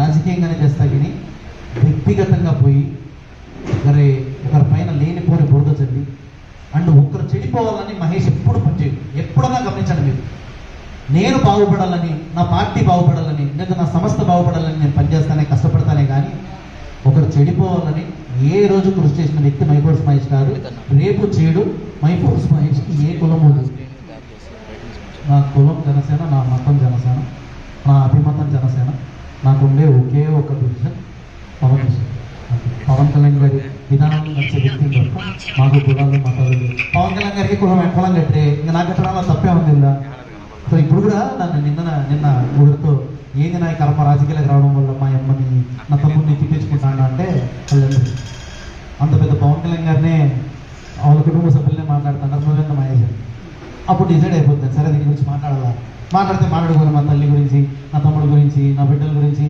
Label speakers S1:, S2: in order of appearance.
S1: రాజకీయంగానే చేస్తా కానీ వ్యక్తిగతంగా పోయి ఒకరి పైన లేనిపోని బురద చల్లి అండ్ ఒకరు చెడిపోవాలని మహేష్ ఎప్పుడు పనిచేయదు. ఎప్పుడన్నా గమనించండి మీరు, నేను బాగుపడాలని, నా పార్టీ బాగుపడాలని, లేదా నా సంస్థ బాగుపడాలని నేను పనిచేస్తానే, కష్టపడతానే కానీ ఒకరు చెడిపోవాలని ఏ రోజు కృషి చేసిన వ్యక్తి మైఫోర్స్ మహేష్ గారు. రేపు చేయడు. మైఫోర్స్ మహేష్కి ఏ కులం ఉంది? నా కులం జనసేన, నా మతం జనసేన, నా అభిమతం జనసేన. నాకుండే ఒకే ఒక డివిజన్ పవన్ కళ్యాణ్ గారి విధానం నచ్చే వ్యక్తి తప్ప మాకు కులాలు మతాలు. పవన్ కళ్యాణ్ గారికి కులం కట్టే ఇంకా నాకు కట్టడంలో తప్పే ఉంది కదా. సో ఇప్పుడు కూడా నన్ను నిన్న ఊరితో ఏంది నా కర్మ రాజకీయాలకు రావడం వల్ల మా అమ్మని నా తమ్ముడిని తిప్పించుకుంటాను అంటే వాళ్ళందరూ అంత పెద్ద పవన్ కళ్యాణ్ గారినే వాళ్ళ కుటుంబ సభ్యులనే మాట్లాడుతున్నారు. నువ్వెంత మహేష్ అప్పుడు డిసైడ్ అయిపోతుంది, సరే దీని గురించి మాట్లాడాలా, మాట్లాడుకోవాలి మా తల్లి గురించి, నా తమ్ముడి గురించి, నా బిడ్డల గురించి.